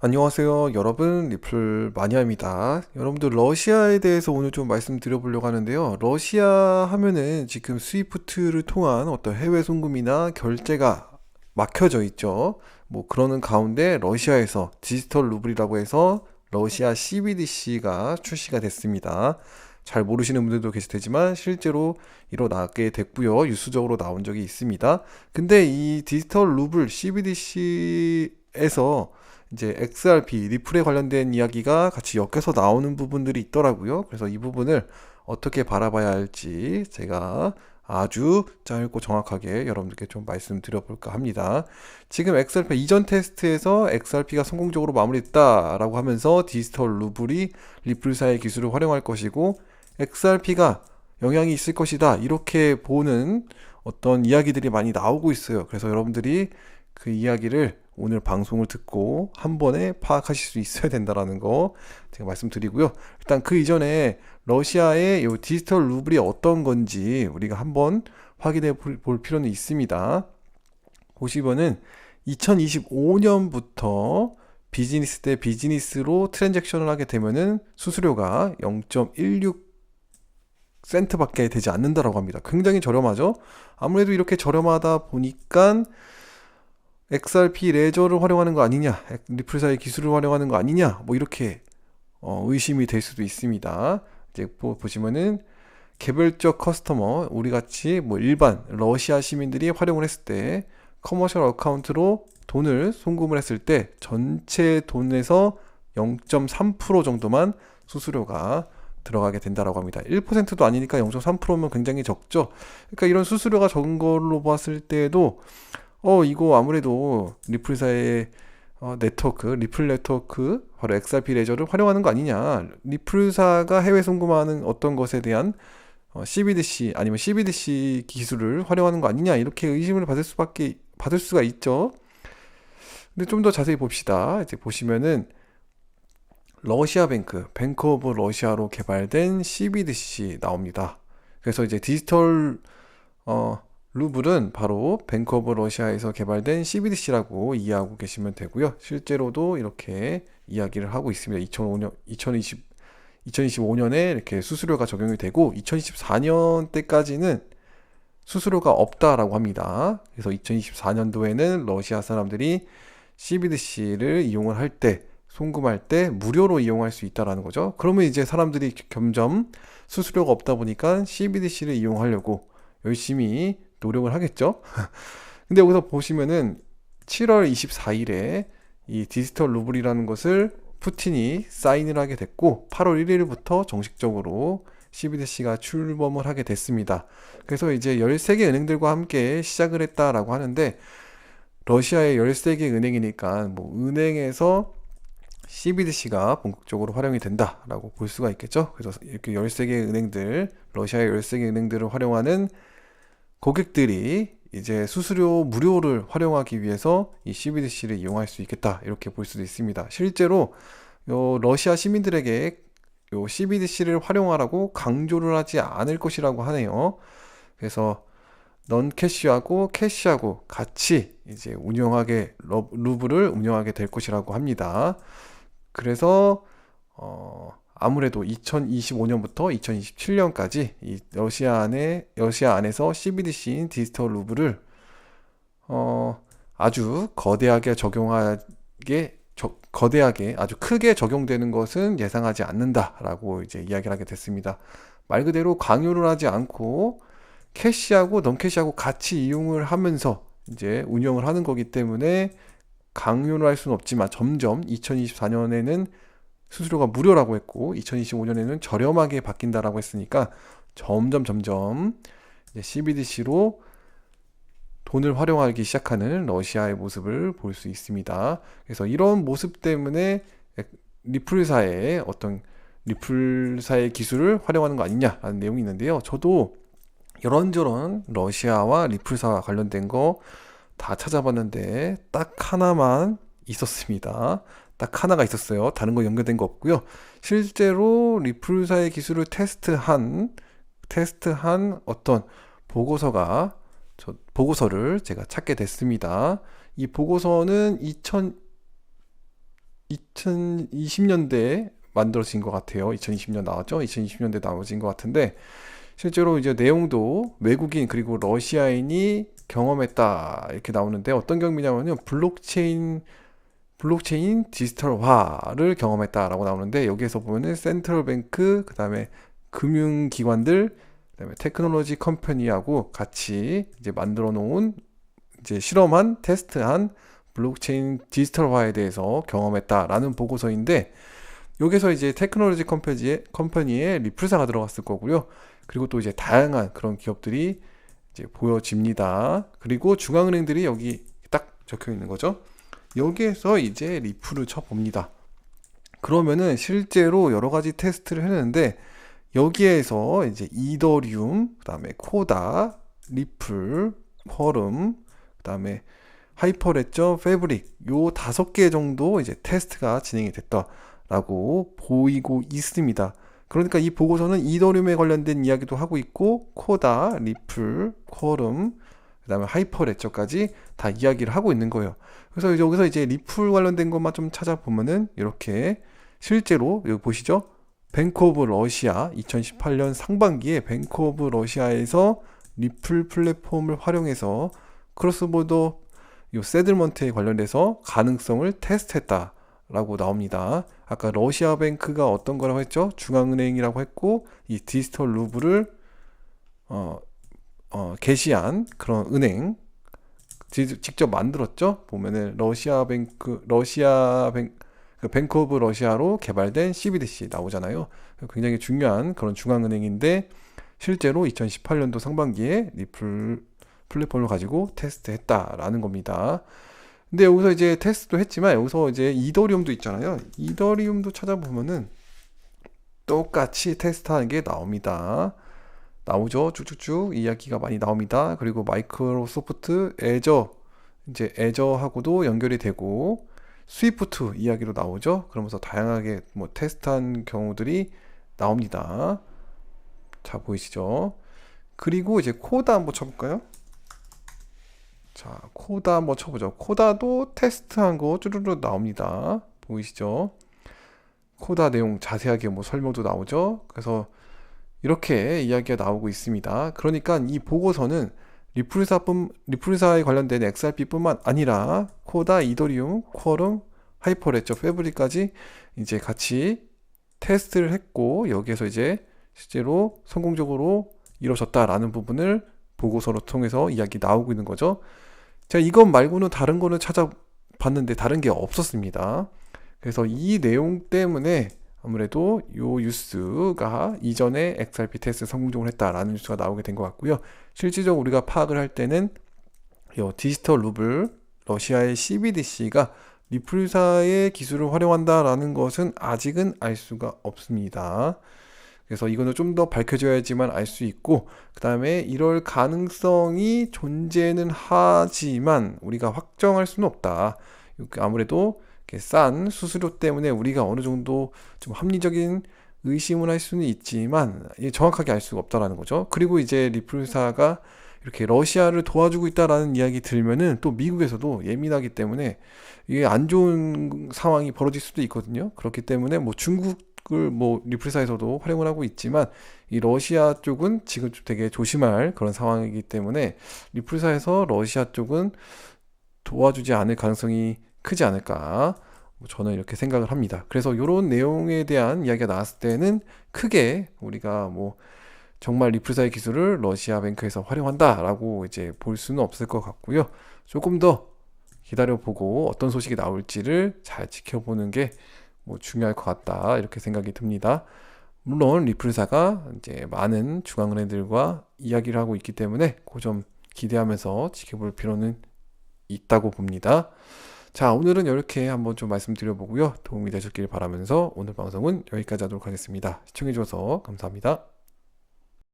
안녕하세요. 여러분, 리플 마니아입니다. 여러분들, 러시아에 대해서 오늘 좀 말씀드려보려고 하는데요. 러시아 하면은 지금 스위프트를 통한 어떤 해외 송금이나 결제가 막혀져 있죠. 뭐 그러는 가운데 러시아에서 디지털 루블이라고 해서 러시아 CBDC가 출시가 됐습니다. 잘 모르시는 분들도 계실 테지만 실제로 일어나게 됐고요. 뉴스적으로 나온 적이 있습니다. 근데 이 디지털 루블 CBDC에서 이제 XRP, 리플에 관련된 이야기가 같이 엮여서 나오는 부분들이 있더라고요. 그래서 이 부분을 어떻게 바라봐야 할지 제가 아주 짧고 정확하게 여러분들께 좀 말씀드려볼까 합니다. 지금 XRP 이전 테스트에서 XRP가 성공적으로 마무리됐다라고 하면서 디지털 루블이 리플사의 기술을 활용할 것이고 XRP가 영향이 있을 것이다. 이렇게 보는 어떤 이야기들이 많이 나오고 있어요. 그래서 여러분들이 그 이야기를 오늘 방송을 듣고 한 번에 파악하실 수 있어야 된다라는 거 제가 말씀드리고요. 일단 그 이전에 러시아의 요 디지털 루블이 어떤 건지 우리가 한번 확인해 볼 필요는 있습니다. 보시면은 2025년부터 비즈니스 대 비즈니스로 트랜잭션을 하게 되면은 수수료가 0.16 센트밖에 되지 않는다라고 합니다. 굉장히 저렴하죠? 아무래도 이렇게 저렴하다 보니까 XRP 레저를 활용하는 거 아니냐, 리플사의 기술을 활용하는 거 아니냐, 뭐 이렇게 의심이 될 수도 있습니다. 이제 보시면은 개별적 커스터머, 우리 같이 뭐 일반 러시아 시민들이 활용을 했을 때 커머셜 어카운트로 돈을 송금을 했을 때 전체 돈에서 0.3% 정도만 수수료가 들어가게 된다라고 합니다. 1%도 아니니까 0.3%면 굉장히 적죠. 그러니까 이런 수수료가 적은 걸로 봤을 때도 이거 아무래도 리플사의 네트워크, 리플 네트워크, 바로 XRP 레저를 활용하는 거 아니냐. 리플사가 해외 송금하는 어떤 것에 대한 CBDC 아니면 CBDC 기술을 활용하는 거 아니냐. 이렇게 의심을 받을 수가 있죠. 근데 좀 더 자세히 봅시다. 이제 보시면은 러시아 뱅크 오브 러시아로 개발된 CBDC 나옵니다. 그래서 이제 디지털 어, 루블은 바로 뱅크 오브 러시아에서 개발된 CBDC라고 이해하고 계시면 되고요. 실제로도 이렇게 이야기를 하고 있습니다. 2025년에 이렇게 수수료가 적용이 되고 2024년 때까지는 수수료가 없다라고 합니다. 그래서 2024년도에는 러시아 사람들이 CBDC를 이용을 할 때, 송금할 때 무료로 이용할 수 있다라는 거죠. 그러면 이제 사람들이 점점 수수료가 없다 보니까 CBDC를 이용하려고 열심히 노력을 하겠죠. 근데 여기서 보시면은 7월 24일에 이 디지털 루블이라는 것을 푸틴이 사인을 하게 됐고 8월 1일부터 정식적으로 CBDC가 출범을 하게 됐습니다. 그래서 이제 13개 은행들과 함께 시작을 했다라고 하는데 러시아의 13개 은행이니까 뭐 은행에서 CBDC가 본격적으로 활용이 된다라고 볼 수가 있겠죠. 그래서 이렇게 13개 은행들, 러시아의 13개 은행들을 활용하는 고객들이 이제 수수료 무료를 활용하기 위해서 이 CBDC를 이용할 수 있겠다. 이렇게 볼 수도 있습니다. 실제로 러시아 시민들에게 CBDC를 활용하라고 강조를 하지 않을 것이라고 하네요. 그래서 넌 캐시하고 캐시하고 같이 이제 루블을 운영하게 될 것이라고 합니다. 그래서 아무래도 2025년부터 2027년까지 이 러시아 안에서 CBDC인 디지털 루블을 아주 거대하게 아주 크게 적용되는 것은 예상하지 않는다라고 이제 이야기를 하게 됐습니다. 말 그대로 강요를 하지 않고 캐시하고 넌캐시하고 같이 이용을 하면서 이제 운영을 하는 거기 때문에 강요를 할 수는 없지만 점점 2024년에는 수수료가 무료라고 했고 2025년에는 저렴하게 바뀐다라고 했으니까 점점 CBDC로 돈을 활용하기 시작하는 러시아의 모습을 볼 수 있습니다. 그래서 이런 모습 때문에 리플사의 기술을 활용하는 거 아니냐라는 내용이 있는데요. 저도 이런저런 러시아와 리플사 관련된 거 다 찾아봤는데 딱 하나만 있었습니다. 딱 하나가 있었어요. 다른 거 연결된 거 없고요. 실제로 리플사의 기술을 테스트한 어떤 보고서를 제가 찾게 됐습니다. 이 보고서는 2020년대에 만들어진 것 같아요. 2020년 나왔죠? 2020년대 나와진 것 같은데 실제로 이제 내용도 외국인 그리고 러시아인이 경험했다 이렇게 나오는데 어떤 경험이냐면요. 블록체인 디지털화를 경험했다라고 나오는데 여기에서 보면은 센트럴 뱅크 그다음에 금융기관들 그다음에 테크놀로지 컴퍼니하고 같이 이제 만들어 놓은 이제 실험한 테스트한 블록체인 디지털화에 대해서 경험했다라는 보고서인데 여기서 이제 테크놀로지 컴퍼니의 리플사가 들어갔을 거고요. 그리고 또 이제 다양한 그런 기업들이 이제 보여집니다. 그리고 중앙은행들이 여기 딱 적혀 있는 거죠. 여기에서 이제 리플을 쳐봅니다. 그러면은 실제로 여러 가지 테스트를 했는데 여기에서 이제 이더리움, 그다음에 코다, 리플, 쿼름, 그다음에 하이퍼레저, 패브릭 요 5개 정도 이제 테스트가 진행이 됐다라고 보이고 있습니다. 그러니까 이 보고서는 이더리움에 관련된 이야기도 하고 있고 코다, 리플, 쿼름, 그다음에 하이퍼레저까지 다 이야기를 하고 있는 거예요. 그래서 여기서 이제 리플 관련된 것만 좀 찾아보면은 이렇게 실제로 여기 보시죠. 뱅크 오브 러시아 2018년 상반기에 뱅크 오브 러시아에서 리플 플랫폼을 활용해서 크로스보더 요 세틀먼트에 관련돼서 가능성을 테스트했다라고 나옵니다. 아까 러시아 뱅크가 어떤 거라고 했죠? 중앙은행이라고 했고 이 디지털 루블을 게시한 그런 은행 직접 만들었죠. 보면은 뱅크 오브 러시아로 개발된 CBDC 나오잖아요. 굉장히 중요한 그런 중앙은행인데 실제로 2018년도 상반기에 리플 플랫폼을 가지고 테스트했다라는 겁니다. 근데 여기서 이제 테스트도 했지만 여기서 이제 이더리움도 있잖아요. 이더리움도 찾아보면은 똑같이 테스트하는 게 나오죠. 쭉쭉쭉 이야기가 많이 나옵니다. 그리고 마이크로소프트 이제 애저하고도 연결이 되고 스위프트 이야기로 나오죠. 그러면서 다양하게 뭐 테스트한 경우들이 나옵니다. 자, 보이시죠? 그리고 이제 코다 한번 쳐볼까요? 자, 코다 한번 쳐보죠. 코다도 테스트한 거 쭈루루 나옵니다. 보이시죠? 코다 내용 자세하게 뭐 설명도 나오죠. 그래서 이렇게 이야기가 나오고 있습니다. 그러니까 이 보고서는 리플사에 관련된 XRP뿐만 아니라 코다, 이더리움, 쿼럼, 하이퍼레저, 패브릭까지 이제 같이 테스트를 했고 여기에서 이제 실제로 성공적으로 이루어졌다라는 부분을 보고서로 통해서 이야기 나오고 있는 거죠. 제가 이것 말고는 다른 거는 찾아봤는데 다른 게 없었습니다. 그래서 이 내용 때문에 아무래도 요 뉴스가 이전에 XRP 테스트 성공적으로 했다라는 뉴스가 나오게 된 것 같고요. 실질적으로 우리가 파악을 할 때는 요 디지털 루블 러시아의 CBDC가 리플사의 기술을 활용한다라는 것은 아직은 알 수가 없습니다. 그래서 이거는 좀 더 밝혀져야지만 알 수 있고 그 다음에 이럴 가능성이 존재는 하지만 우리가 확정할 수는 없다. 아무래도 싼 수수료 때문에 우리가 어느 정도 좀 합리적인 의심을 할 수는 있지만 정확하게 알 수가 없다라는 거죠. 그리고 이제 리플사가 이렇게 러시아를 도와주고 있다라는 이야기 들면은 또 미국에서도 예민하기 때문에 이게 안 좋은 상황이 벌어질 수도 있거든요. 그렇기 때문에 뭐 중국을 뭐 리플사에서도 활용을 하고 있지만 이 러시아 쪽은 지금 좀 되게 조심할 그런 상황이기 때문에 리플사에서 러시아 쪽은 도와주지 않을 가능성이 크지 않을까 저는 이렇게 생각을 합니다. 그래서 이런 내용에 대한 이야기가 나왔을 때는 크게 우리가 뭐 정말 리플사의 기술을 러시아 뱅크에서 활용한다라고 이제 볼 수는 없을 것 같고요. 조금 더 기다려보고 어떤 소식이 나올지를 잘 지켜보는 게 뭐 중요할 것 같다 이렇게 생각이 듭니다. 물론 리플사가 이제 많은 중앙은행들과 이야기를 하고 있기 때문에 그 점 기대하면서 지켜볼 필요는 있다고 봅니다. 자, 오늘은 이렇게 한번 좀 말씀드려보고요. 도움이 되셨길 바라면서 오늘 방송은 여기까지 하도록 하겠습니다. 시청해주셔서 감사합니다.